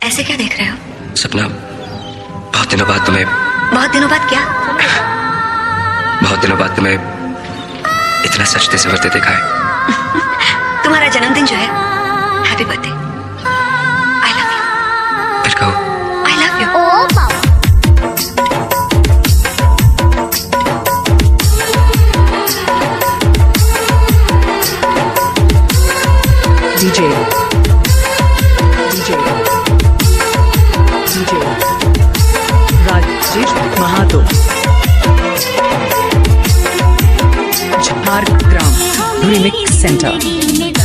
ऐसे क्या देख रहे हो? सपना, बहुत दिनों बाद तुम्हें। बहुत दिनों बाद क्या? बहुत दिनों बाद तुम्हें इतना सजते संवरते देखा है। तुम्हारा जन्मदिन जो है, happy birthday. I love you. फिर कहो। I love you. DJ Rajesh Mahato, Jhargram remix centre.